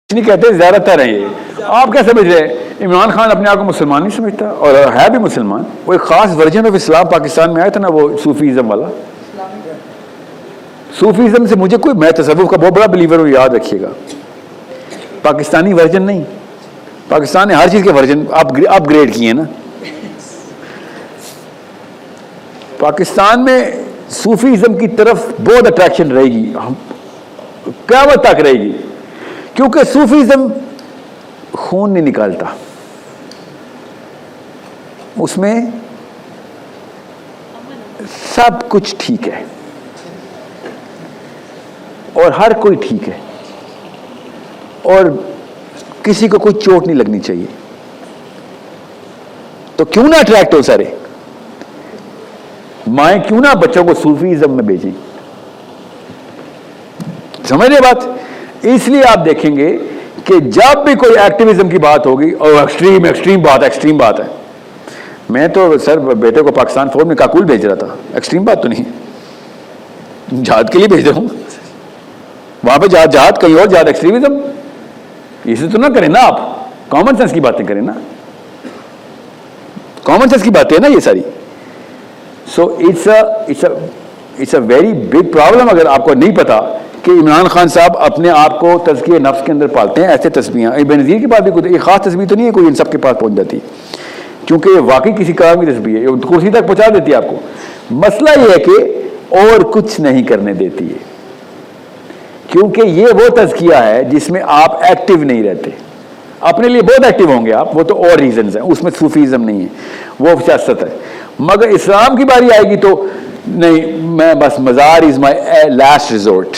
نہیں کہتے زیادہ تر ہیں یہ. آپ کیا سمجھ رہے ہیں؟ عمران خان اپنے آپ کو مسلمان نہیں سمجھتا اور ہے بھی مسلمان. وہ ایک خاص ورژن آف اسلام پاکستان میں آیا تھا نا, وہ صوفیزم والا. صوفیزم سے مجھے کوئی, میں تصوف کا بہت بڑا بلیور ہوں, یاد رکھیے گا. پاکستانی ورژن نہیں, پاکستان نے ہر چیز کے ورژن اپ گریڈ کیے ہیں نا. پاکستان میں صوفیزم کی طرف بہت اٹریکشن رہے گی, قیامت تک رہے گی, کیونکہ صوفیزم خون نہیں نکالتا, اس میں سب کچھ ٹھیک ہے اور ہر کوئی ٹھیک ہے اور کسی کو کوئی چوٹ نہیں لگنی چاہیے. تو کیوں نہ اٹریکٹ ہو سارے مائیں, کیوں نہ بچوں کو صوفیزم میں بھیجیں. سمجھ رہے بات؟ اس لیے آپ دیکھیں گے کہ جب بھی کوئی ایکٹیویزم کی بات ہوگی, اور ایکسٹریم بات ہے. میں تو سر بیٹے کو پاکستان فوج میں کاکول بھیج رہا تھا, ایکسٹریم بات تو نہیں, جہاد کے لیے بھیج رہا ہوں. وہاں پہ جہاد کہیں اور جہاد, ایکسٹریمزم اسے تو نہ کریں نا آپ. کامن سینس کی باتیں کریں نا, کامن سینس کی باتیں ہیں نا یہ ساری. So it's a very big problem. اگر آپ کو نہیں پتا کہ عمران خان صاحب اپنے آپ کو تزکیہ نفس کے اندر پالتے ہیں, ایسے تسبیحاں, بینظیر کی بات بھی کوئی خاص تسبیح تو نہیں ہے کوئی ان سب کے پاس پہنچ جاتی, کیونکہ یہ واقعی کسی کام کی تسبیح ہے, کرسی تک پہنچا دیتی ہے آپ کو. مسئلہ یہ ہے کہ اور کچھ نہیں کرنے دیتی ہے, کیونکہ یہ وہ تزکیہ ہے جس میں آپ ایکٹیو نہیں رہتے. اپنے لیے بہت ایکٹیو ہوں گے آپ, وہ تو اور ریزنز ہیں, اس میں صوفیزم نہیں ہے, وہ سیاست ہے. مگر اسلام کی باری آئے گی تو نہیں, میں بس مزار از مائی لاسٹ ریزورٹ.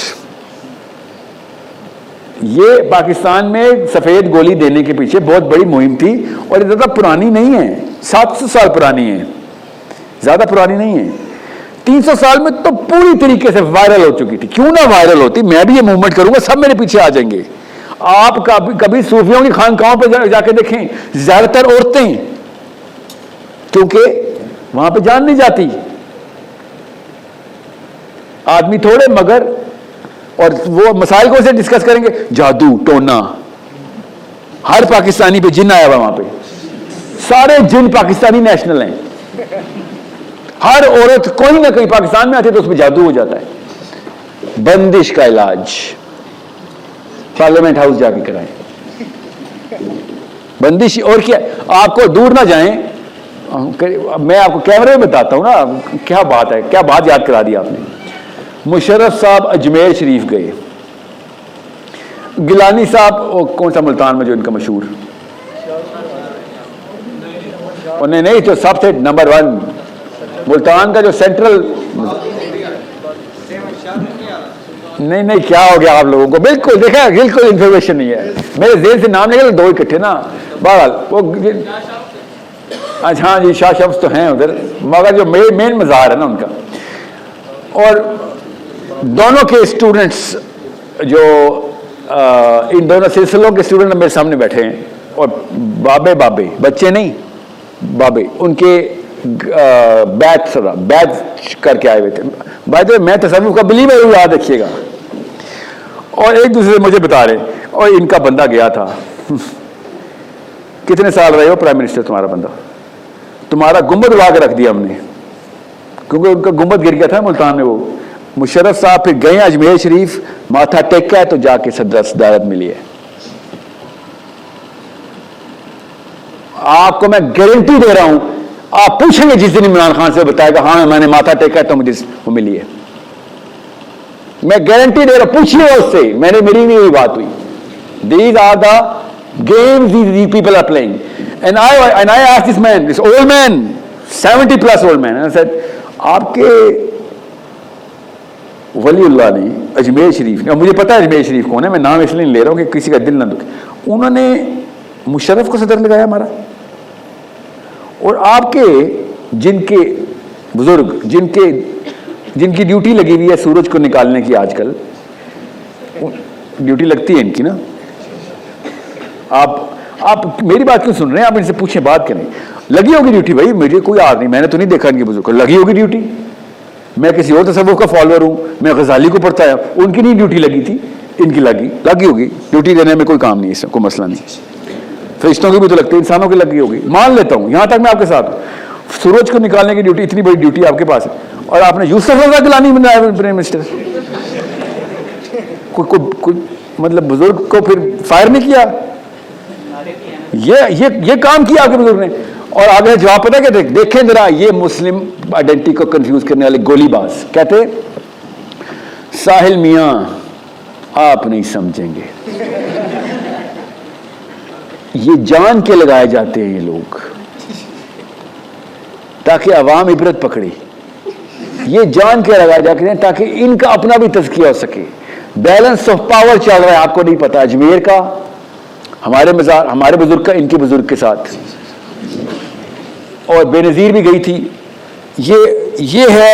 یہ پاکستان میں سفید گولی دینے کے پیچھے بہت بڑی مہم تھی, اور یہ زیادہ پرانی نہیں ہے, 700 سال پرانی ہے, زیادہ پرانی نہیں ہے. 300 سال میں تو پوری طریقے سے وائرل ہو چکی تھی. کیوں نہ وائرل ہوتی, میں بھی یہ موومنٹ کروں گا, سب میرے پیچھے آ جائیں گے. آپ کبھی صوفیوں کی خانقاہوں پہ جا کے دیکھیں, زیادہ تر عورتیں, کیونکہ وہاں پہ جان نہیں جاتی, آدمی تھوڑے مگر. اور وہ مسائل کو سے ڈسکس کریں گے, جادو ٹونا, ہر پاکستانی پہ جن آیا ہوا وہاں پہ, سارے جن پاکستانی نیشنل ہیں. ہر عورت کوئی نہ کہیں پاکستان میں آتی ہے تو اس پہ جادو ہو جاتا ہے. بندش کا علاج پارلیمنٹ ہاؤس جا کے کرائیں, بندش. اور کیا, آپ کو دور نہ جائیں, میں آپ کو کیمرے میں بتاتا ہوں نا کیا بات ہے, کیا بات یاد کرا دی آپ نے. مشرف صاحب اجمیر شریف گئے, گیلانی صاحب کون سا ملتان میں جو ان کا مشہور, انہیں نہیں تو سب سے نمبر 1 ملتان کا جو سینٹرل, نہیں کیا ہو گیا آپ لوگوں کو, بالکل دیکھا, بالکل انفارمیشن نہیں ہے میرے ذہن سے. نام نکلے 2 اکٹھے نا, بہرحال وہ ہاں جی شاہ شمس تو ہیں ادھر, مگر جو مین مزار ہے نا ان کا. اور دونوں کے اسٹوڈنٹس جو ان دونوں سلسلوں کے اسٹوڈنٹ میرے سامنے بیٹھے ہیں, اور بابے بچے نہیں بابے, ان کے بیچ کر کے آئے ہوئے تھے. بھائی میں تصوف کا بلیور ہوں, یاد رکھیے گا. اور ایک دوسرے سے مجھے بتا رہے, اور ان کا بندہ گیا تھا, کتنے سال رہے ہو پرائم منسٹر تمہارا بندہ, تمہارا گنبد اڑا کے رکھ دیا ہم نے, کیونکہ ان کا گنبد گر گیا تھا ملتان میں. وہ مشرف صاحب پھر گئے اجمیر شریف, ماتھا ٹیکا ہے تو جا کے صدارت ملی ہے. آپ کو میں گارنٹی دے رہا ہوں, آپ پوچھیں گے جس دن عمران خان سے بتائے گا ہاں میں نے ماتھا ٹیکا ہے تو مجھے وہ ملی ہے. میں گارنٹی دے رہا ہوں, پوچھیے اس سے, میری نہیں ہوئی بات ہوئی. These are the games these people are playing. And I asked this man, this old man, 70+ old man, and I said, آپ کے ولی اللہ نے اجمیر شریف نے, مجھے پتا ہے اجمیر شریف کون ہے, میں نام اس لیے نہیں لے رہا ہوں کہ کسی کا دل نہ دکھے, انہوں نے مشرف کو صدر لگایا ہمارا. اور آپ کے جن کے بزرگ جن کی ڈیوٹی لگی ہوئی ہے سورج کو نکالنے کی, آج کل ڈیوٹی لگتی ہے ان کی نا, آپ میری بات کیوں سن رہے ہیں, آپ ان سے پوچھیں, بات کریں. لگی ہوگی ڈیوٹی بھائی, مجھے کوئی آر نہیں, میں نے تو نہیں دیکھا ان کے بزرگ کو, لگی ہوگی ڈیوٹی. میں کسی اور تصوف کا فالوور ہوں, میں غزالی کو پڑھتا ہے, ان کی نہیں ڈیوٹی لگی تھی, ان کی لگی ہوگی, ڈیوٹی دینے میں کوئی کام نہیں, اس کوئی مسئلہ نہیں. فرشتوں کی بھی تو لگتی ہے, انسانوں کی لگی ہوگی, مان لیتا ہوں, یہاں تک میں آپ کے ساتھ. سورج کو نکالنے کی ڈیوٹی, اتنی بڑی ڈیوٹی آپ کے پاس ہے, اور آپ نے یوسف رضا گیلانی بنایا پرائم منسٹر. کوئی مطلب بزرگ کو پھر فائر نہیں کیا, یہ کام کیا آپ کے بزرگ نے. اور آگے جواب پتہ کہتے, دیکھیں ذرا یہ مسلم آئیڈینٹی کو کنفیوز کرنے والے گولی باز کہتے, ساحل میاں آپ نہیں سمجھیں گے, یہ جان کے لگائے جاتے ہیں یہ لوگ تاکہ عوام عبرت پکڑے. یہ جان کے لگائے جاتے ہیں تاکہ ان کا اپنا بھی تزکیہ ہو سکے. بیلنس آف پاور چل رہا ہے, آپ کو نہیں پتا, اجمیر کا ہمارے مزار, ہمارے بزرگ کا ان کے بزرگ کے ساتھ, اور بے نظیر بھی گئی تھی. یہ ہے,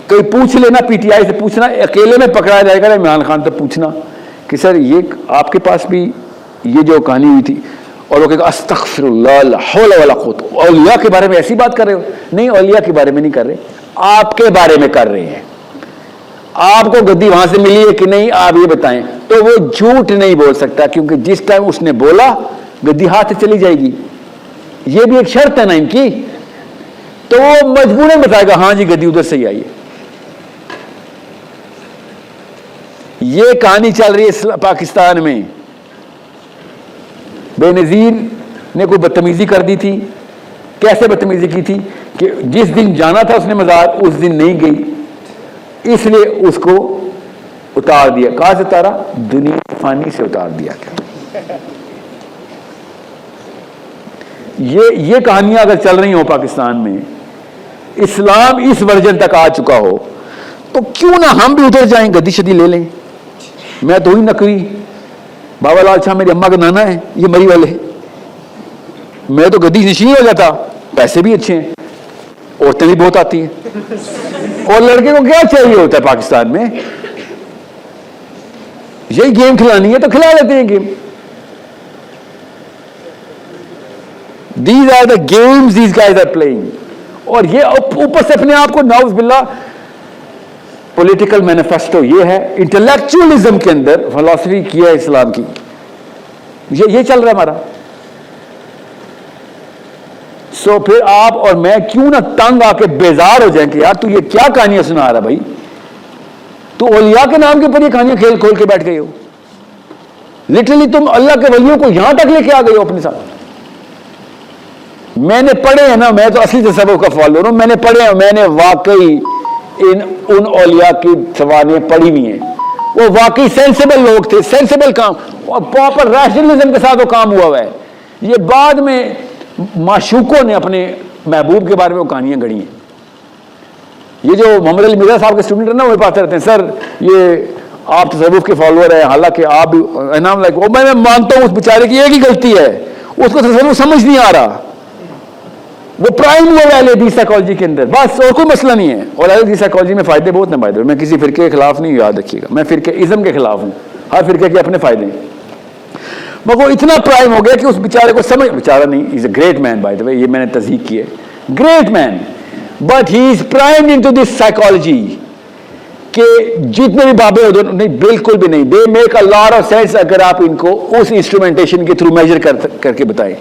کوئی پوچھ لینا, پی ٹی آئی سے پوچھنا, اکیلے میں پکڑا جائے گا عمران خان تو پوچھنا کہ سر یہ آپ کے پاس بھی یہ جو کہانی ہوئی تھی, اور وہ کہے گا استغفر اللہ لا حول ولا قوت, اولیاء کے بارے میں ایسی بات کر رہے ہو. نہیں, اولیاء کے بارے میں نہیں کر رہے, آپ کے بارے میں کر رہے ہیں. آپ کو گدی وہاں سے ملی ہے کہ نہیں, آپ یہ بتائیں. تو وہ جھوٹ نہیں بول سکتا, کیونکہ جس ٹائم اس نے بولا گدی ہاتھ سے چلی جائے گی. یہ بھی ایک شرط ہے نا ان کی, تو وہ مجبوراً بتائے گا ہاں جی گدی ادھر سے ہی آئی ہے. یہ کہانی چل رہی ہے پاکستان میں. بے نظیر نے کوئی بدتمیزی کر دی تھی. کیسے بدتمیزی کی تھی کہ جس دن جانا تھا اس نے مزار, اس دن نہیں گئی, اس لیے اس کو اتار دیا. کہاں سے اتارا؟ دنیا فانی سے اتار دیا گیا. یہ کہانیاں اگر چل رہی ہوں پاکستان میں, اسلام اس ورژن تک آ چکا ہو, تو کیوں نہ ہم بھی ادھر جائیں, گدی شدی لے لیں. میں تو ہی نقوی, بابا لال شاہ میری اماں کا نانا ہے, یہ مری والے, میں تو گدی نشین ہو جاتا. پیسے بھی اچھے ہیں, عورتیں بھی بہت آتی ہیں, اور لڑکے کو کیا چاہیے ہوتا ہے پاکستان میں, یہی گیم کھلانی ہے تو کھلا لیتے ہیں game. These are the games these guys are playing. اور یہ اوپر سے اپنے آپ کو نعوذ باللہ پولیٹیکل مینیفیسٹو, یہ ہے انٹلیکچوئلزم کے اندر فلسفی کیا ہے اسلام کی. یہ چل رہا ہے ہمارا. سو پھر آپ اور میں کیوں نہ تنگ آ کے بیزار ہو جائیں کہ یار تو یہ کیا کہانیاں سنا رہا بھائی, تو اولیاء کے نام کے اوپر یہ کہانیاں کھیل کھول کے بیٹھ گئے ہو. لٹرلی تم اللہ کے ولیوں کو یہاں تک لے کے آ گئے ہو اپنے ساتھ. میں نے پڑھے ہیں نا, میں تو اصلی تصوف کا فالوور ہوں, میں نے پڑھے ہیں, میں نے واقعی ان اولیاء کی سواریاں پڑھی ہوئی ہیں. وہ واقعی سینسیبل لوگ تھے, سینسیبل کام, اور پراپر ریشنلزم کے ساتھ وہ کام ہوا ہے. یہ بعد میں معشوقوں نے اپنے محبوب کے بارے میں وہ کہانیاں گڑھی ہیں. یہ جو محمد علی مرزا صاحب کے اسٹوڈنٹ ہیں نا, وہ پاتے رہتے ہیں سر یہ آپ تصوف کے فالوور ہیں, حالانکہ آپ بھی انعام لائک, وہ میں مانتا ہوں اس بیچارے کی ایک ہی غلطی ہے, اس کو تصوف سمجھ نہیں آ رہا. وہ پرائم ہوا ہے اہل حدیث سائیکالوجی کے اندر, بس اور کوئی مسئلہ نہیں ہے. اور اہل حدیث سائیکالوجی میں فائدے بہت ہیں. فائدے میں کسی فرقے کے خلاف نہیں, یاد رکھیے گا, میں فرقے ازم کے خلاف ہوں. ہر فرقے کے اپنے فائدے ہیں, مگر وہ اتنا پرائم ہو گیا کہ اس بیچارے کو سمجھ, بیچارہ نہیں, از a great mean by the وے, یہ میں نے تصدیق کی ہے, great man, but he is primed into this psychology کہ جتنے بھی بابے ادھر نہیں, بالکل بھی نہیں. They make a lot of sense اگر آپ ان کو اس انسٹرومنٹیشن کے تھرو میجر کر کے بتائیں.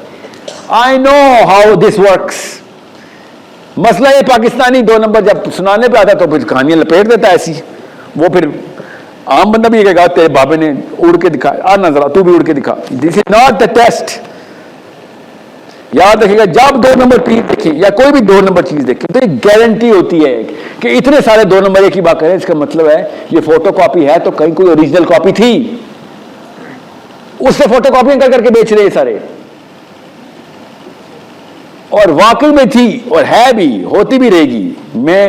I know how this works. مسئلہ یہ پاکستانی 2 نمبر جب سنانے پہ آتا تو پھر کہانیاں لپیٹ دیتا ہے ایسی. وہ پھر عام بندہ بھی یہ کہے گا تیرے بابے نے اڑ کے دکھا, آ نہ ذرا تو بھی اڑ کے دکھا. This is not the test. یاد رکھیے گا, جب 2 نمبر چیز دیکھیں یا کوئی بھی 2 نمبر چیز دیکھیں تو ایک گارنٹی ہوتی ہے کہ اتنے سارے 2 نمبر ایک ہی بات کریں, اس کا مطلب ہے یہ فوٹو کاپی ہے تو کہیں کوئی اوریجنل کاپی تھی, اس سے فوٹو کاپیاں کر کے بیچ رہے سارے. اور واقعی میں تھی اور ہے بھی, ہوتی بھی رہے گی. میں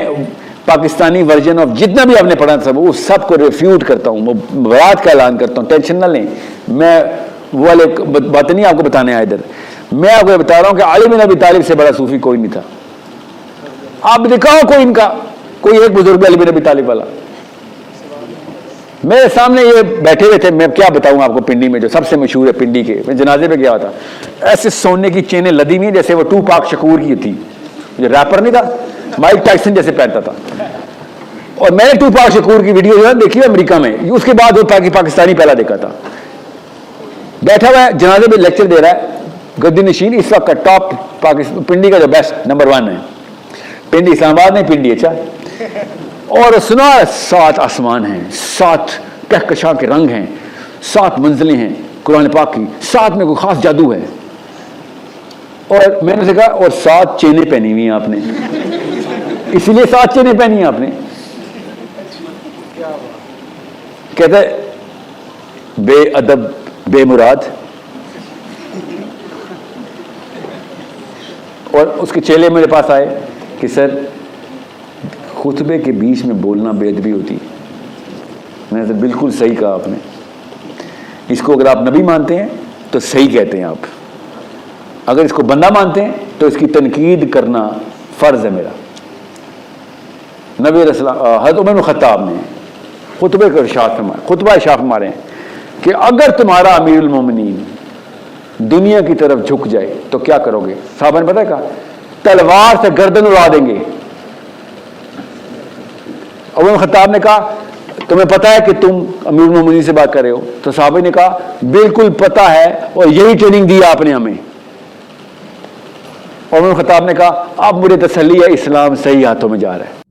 پاکستانی ورژن آف جتنا بھی آپ نے پڑھا تھا وہ سب کو ریفیوٹ کرتا ہوں, وہ برات کا اعلان کرتا ہوں, ٹینشن نہ لیں. میں وہ والے بات نہیں آپ کو بتانے آیا ادھر, میں آپ کو بتا رہا ہوں کہ علی بن ابی طالب سے بڑا صوفی کوئی نہیں تھا. آپ دکھاؤ کوئی ان کا, کوئی ایک بزرگ علی بن ابی طالب والا. میرے سامنے یہ بیٹھے ہوئے تھے, میں کیا بتاؤں آپ کو, پنڈی میں جو سب سے مشہور ہے پنڈی کے, میں جنازے پہ گیا تھا, ایسے سونے کی چینیں لدی ہوئی جیسے وہ 2 پاک شکور کی تھی, جو ریپر نہیں تھا, مائک ٹائسن جیسے پہنتا تھا. اور میں نے ٹوپاک شکور کی ویڈیو جو ہے دیکھی ہے امریکہ میں، اس کے بعد وہ پاکستانی پہلا دیکھا تھا، بیٹھا ہوا ہے جنازے میں لیکچر دے رہا ہے، گدی نشین اس وقت کا ٹاپ پنڈی کا جو بیسٹ نمبر 1 ہے، پنڈی اسلام آباد نہیں، پنڈی اچھا، اور سنا 7 آسمان ہیں، 7 کہکشاں کے رنگ ہیں، 7 منزلیں ہیں قرآن پاک کی، 7 میں کوئی خاص جادو ہے، اور میں نے کہا اور 7 چینیں پہنی ہوئی ہیں آپ نے، اسی لیے 7 چینیں پہنی ہیں آپ نے. کہتا ہے بے ادب بے مراد، اور اس کے چیلے میرے پاس آئے کہ سر خطبے کے بیچ میں بولنا بے ادبی ہوتی. میں نے بالکل صحیح کہا آپ نے، اس کو اگر آپ نبی مانتے ہیں تو صحیح کہتے ہیں آپ، اگر اس کو بندہ مانتے ہیں تو اس کی تنقید کرنا فرض ہے میرا. نبی رسول حضرت عمر بن خطاب نے خطبے کا ارشاد فرمایا، خطبہ ارشاد فرما رہے ہیں کہ اگر تمہارا امیر المومنین دنیا کی طرف جھک جائے تو کیا کرو گے؟ صحابہ نے پتہ ہے کہا تلوار سے گردن اڑا دیں گے. عمر بن خطاب نے کہا تمہیں پتہ ہے کہ تم امیر المومنین سے بات کر رہے ہو؟ تو صحابہ نے کہا بالکل پتہ ہے اور یہی ٹریننگ دی آپ نے ہمیں. عمر بن خطاب نے کہا اب مجھے تسلی ہے اسلام صحیح ہاتھوں میں جا رہا ہے.